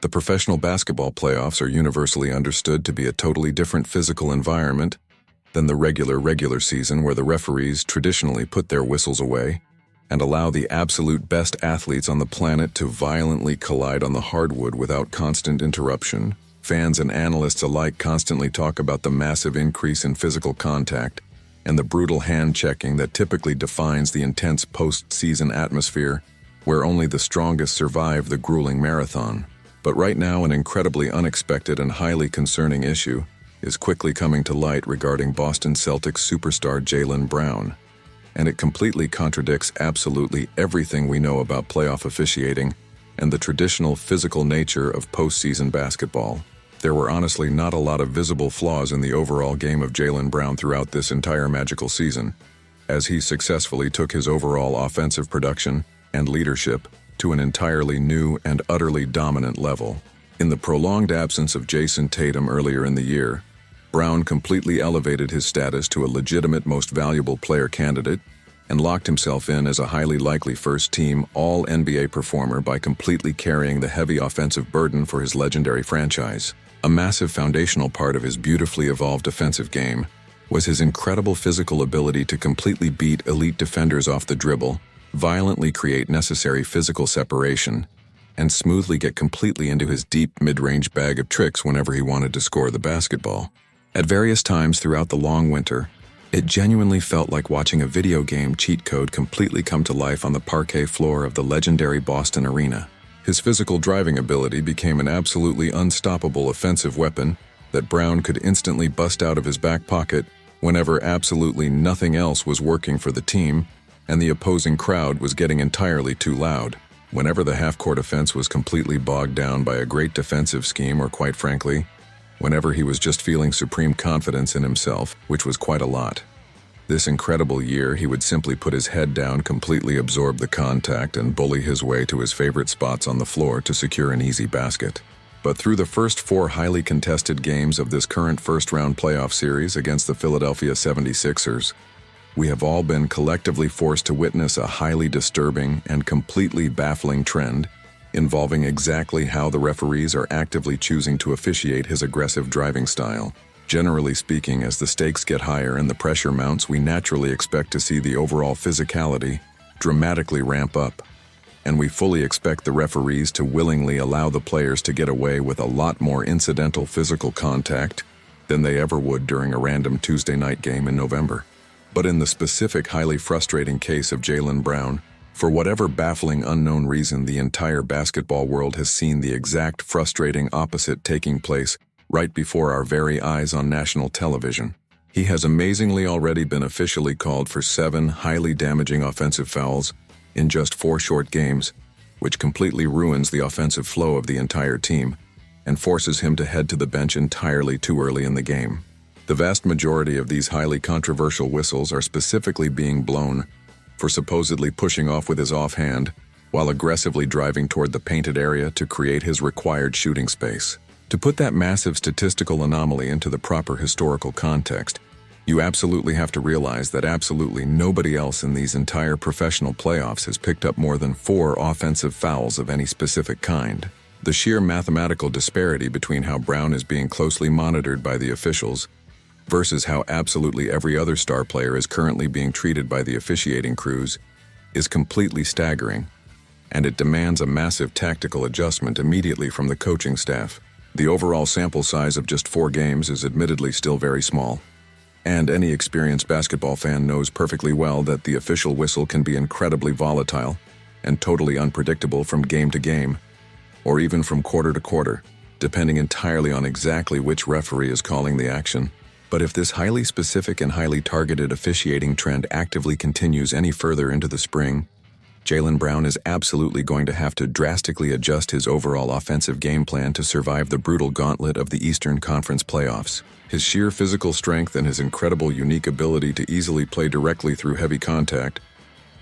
The professional basketball playoffs are universally understood to be a totally different physical environment than the regular season, where the referees traditionally put their whistles away and allow the absolute best athletes on the planet to violently collide on the hardwood without constant interruption. Fans and analysts alike constantly talk about the massive increase in physical contact and the brutal hand-checking that typically defines the intense postseason atmosphere where only the strongest survive the grueling marathon. But right now, an incredibly unexpected and highly concerning issue is quickly coming to light regarding Boston Celtics superstar Jaylen Brown, and it completely contradicts absolutely everything we know about playoff officiating and the traditional physical nature of postseason basketball. There were honestly not a lot of visible flaws in the overall game of Jaylen Brown throughout this entire magical season, as he successfully took his overall offensive production and leadership to an entirely new and utterly dominant level. In the prolonged absence of Jason Tatum earlier in the year, Brown completely elevated his status to a legitimate most valuable player candidate and locked himself in as a highly likely first-team All-NBA performer by completely carrying the heavy offensive burden for his legendary franchise. A massive foundational part of his beautifully evolved offensive game was his incredible physical ability to completely beat elite defenders off the dribble, violently create necessary physical separation, and smoothly get completely into his deep mid-range bag of tricks whenever he wanted to score the basketball. At various times throughout the long winter, it genuinely felt like watching a video game cheat code completely come to life on the parquet floor of the legendary Boston Arena. His physical driving ability became an absolutely unstoppable offensive weapon that Brown could instantly bust out of his back pocket whenever absolutely nothing else was working for the team and the opposing crowd was getting entirely too loud. Whenever the half-court offense was completely bogged down by a great defensive scheme, or quite frankly, whenever he was just feeling supreme confidence in himself, which was quite a lot. This incredible year, he would simply put his head down, completely absorb the contact, and bully his way to his favorite spots on the floor to secure an easy basket. But through the first 4 highly contested games of this current first-round playoff series against the Philadelphia 76ers, we have all been collectively forced to witness a highly disturbing and completely baffling trend involving exactly how the referees are actively choosing to officiate his aggressive driving style. Generally speaking, as the stakes get higher and the pressure mounts, we naturally expect to see the overall physicality dramatically ramp up, and we fully expect the referees to willingly allow the players to get away with a lot more incidental physical contact than they ever would during a random Tuesday night game in November. But in the specific highly frustrating case of Jaylen Brown, for whatever baffling unknown reason, the entire basketball world has seen the exact frustrating opposite taking place right before our very eyes on national television. He has amazingly already been officially called for 7 highly damaging offensive fouls in just 4 short games, which completely ruins the offensive flow of the entire team and forces him to head to the bench entirely too early in the game. The vast majority of these highly controversial whistles are specifically being blown for supposedly pushing off with his offhand while aggressively driving toward the painted area to create his required shooting space. To put that massive statistical anomaly into the proper historical context, you absolutely have to realize that absolutely nobody else in these entire professional playoffs has picked up more than 4 offensive fouls of any specific kind. The sheer mathematical disparity between how Brown is being closely monitored by the officials versus how absolutely every other star player is currently being treated by the officiating crews is completely staggering, and it demands a massive tactical adjustment immediately from the coaching staff. The overall sample size of just 4 games is admittedly still very small, and any experienced basketball fan knows perfectly well that the official whistle can be incredibly volatile and totally unpredictable from game to game, or even from quarter to quarter, depending entirely on exactly which referee is calling the action. But if this highly specific and highly targeted officiating trend actively continues any further into the spring, Jaylen Brown is absolutely going to have to drastically adjust his overall offensive game plan to survive the brutal gauntlet of the Eastern Conference playoffs. His sheer physical strength and his incredible unique ability to easily play directly through heavy contact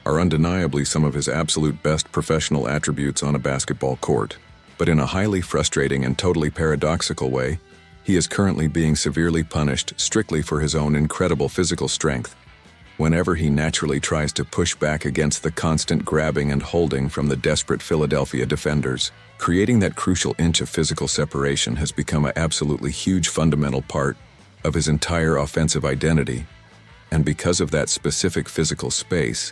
are undeniably some of his absolute best professional attributes on a basketball court. But in a highly frustrating and totally paradoxical way, he is currently being severely punished strictly for his own incredible physical strength, whenever he naturally tries to push back against the constant grabbing and holding from the desperate Philadelphia defenders. Creating that crucial inch of physical separation has become an absolutely huge fundamental part of his entire offensive identity, and because of that specific physical space,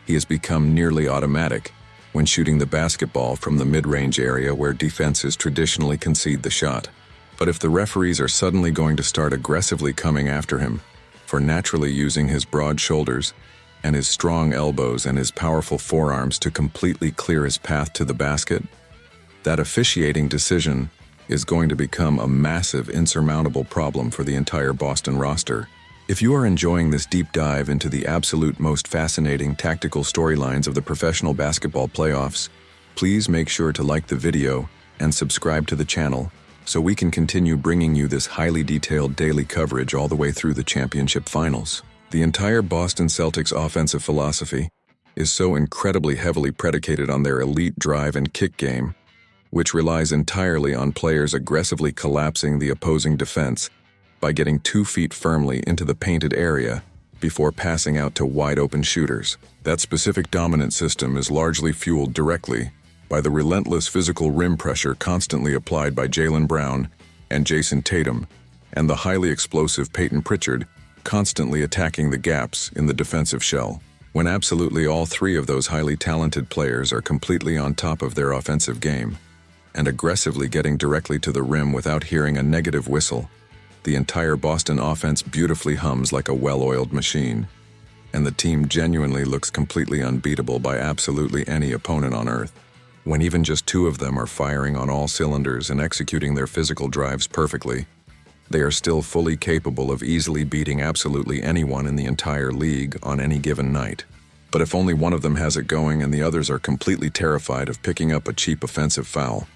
he has become nearly automatic when shooting the basketball from the mid-range area where defenses traditionally concede the shot. But if the referees are suddenly going to start aggressively coming after him for naturally using his broad shoulders and his strong elbows and his powerful forearms to completely clear his path to the basket, that officiating decision is going to become a massive, insurmountable problem for the entire Boston roster. If you are enjoying this deep dive into the absolute most fascinating tactical storylines of the professional basketball playoffs, please make sure to like the video and subscribe to the channel so we can continue bringing you this highly detailed daily coverage all the way through the championship finals. The entire Boston Celtics offensive philosophy is so incredibly heavily predicated on their elite drive and kick game, which relies entirely on players aggressively collapsing the opposing defense by getting 2 feet firmly into the painted area before passing out to wide-open shooters. That specific dominant system is largely fueled directly by the relentless physical rim pressure constantly applied by Jaylen Brown and Jason Tatum, and the highly explosive Peyton Pritchard constantly attacking the gaps in the defensive shell. When absolutely all three of those highly talented players are completely on top of their offensive game and aggressively getting directly to the rim without hearing a negative whistle, the entire Boston offense beautifully hums like a well-oiled machine, and the team genuinely looks completely unbeatable by absolutely any opponent on earth. When even just 2 of them are firing on all cylinders and executing their physical drives perfectly, they are still fully capable of easily beating absolutely anyone in the entire league on any given night. But if only one of them has it going and the others are completely terrified of picking up a cheap offensive foul,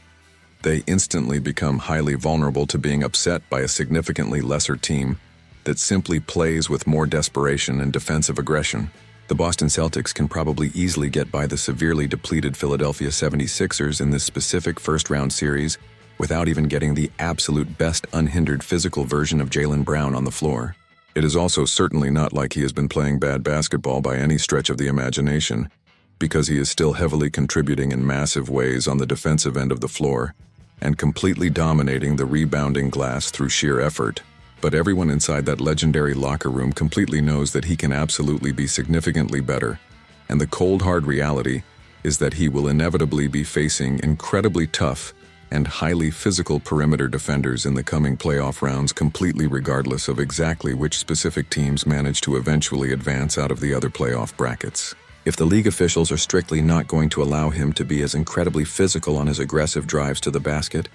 they instantly become highly vulnerable to being upset by a significantly lesser team that simply plays with more desperation and defensive aggression. The Boston Celtics can probably easily get by the severely depleted Philadelphia 76ers in this specific first-round series without even getting the absolute best unhindered physical version of Jaylen Brown on the floor. It is also certainly not like he has been playing bad basketball by any stretch of the imagination, because he is still heavily contributing in massive ways on the defensive end of the floor and completely dominating the rebounding glass through sheer effort. But everyone inside that legendary locker room completely knows that he can absolutely be significantly better, and the cold hard reality is that he will inevitably be facing incredibly tough and highly physical perimeter defenders in the coming playoff rounds, completely regardless of exactly which specific teams manage to eventually advance out of the other playoff brackets. If the league officials are strictly not going to allow him to be as incredibly physical on his aggressive drives to the basket,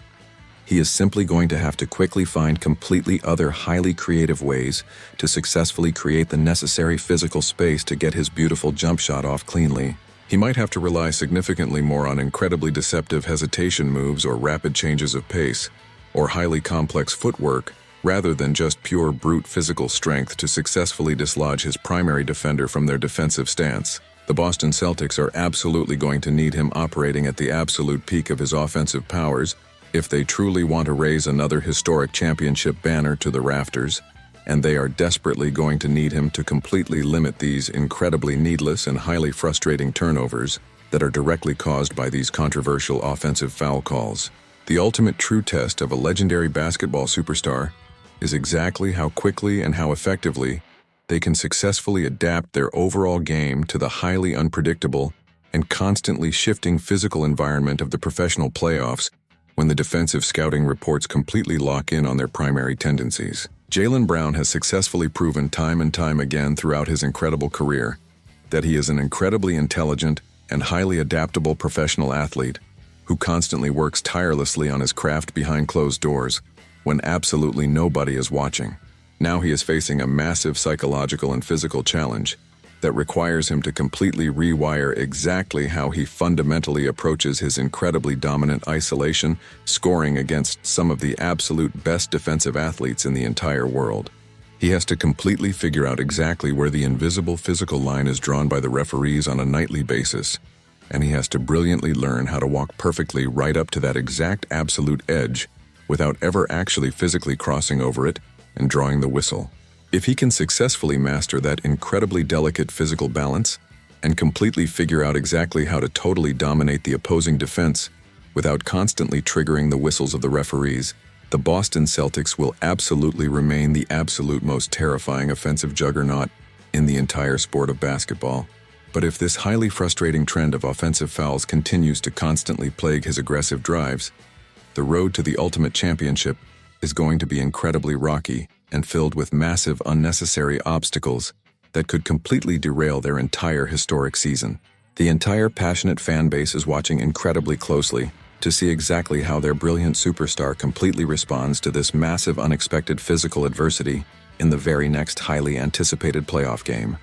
he is simply going to have to quickly find completely other highly creative ways to successfully create the necessary physical space to get his beautiful jump shot off cleanly. He might have to rely significantly more on incredibly deceptive hesitation moves or rapid changes of pace, or highly complex footwork, rather than just pure brute physical strength to successfully dislodge his primary defender from their defensive stance. The Boston Celtics are absolutely going to need him operating at the absolute peak of his offensive powers if they truly want to raise another historic championship banner to the rafters, and they are desperately going to need him to completely limit these incredibly needless and highly frustrating turnovers that are directly caused by these controversial offensive foul calls. The ultimate true test of a legendary basketball superstar is exactly how quickly and how effectively they can successfully adapt their overall game to the highly unpredictable and constantly shifting physical environment of the professional playoffs when the defensive scouting reports completely lock in on their primary tendencies. Jaylen Brown has successfully proven time and time again throughout his incredible career that he is an incredibly intelligent and highly adaptable professional athlete who constantly works tirelessly on his craft behind closed doors when absolutely nobody is watching. Now he is facing a massive psychological and physical challenge that requires him to completely rewire exactly how he fundamentally approaches his incredibly dominant isolation scoring against some of the absolute best defensive athletes in the entire world. He has to completely figure out exactly where the invisible physical line is drawn by the referees on a nightly basis, and he has to brilliantly learn how to walk perfectly right up to that exact absolute edge without ever actually physically crossing over it and drawing the whistle. If he can successfully master that incredibly delicate physical balance and completely figure out exactly how to totally dominate the opposing defense without constantly triggering the whistles of the referees, the Boston Celtics will absolutely remain the absolute most terrifying offensive juggernaut in the entire sport of basketball. But if this highly frustrating trend of offensive fouls continues to constantly plague his aggressive drives, the road to the ultimate championship is going to be incredibly rocky and filled with massive unnecessary obstacles that could completely derail their entire historic season. The entire passionate fan base is watching incredibly closely to see exactly how their brilliant superstar completely responds to this massive unexpected physical adversity in the very next highly anticipated playoff game.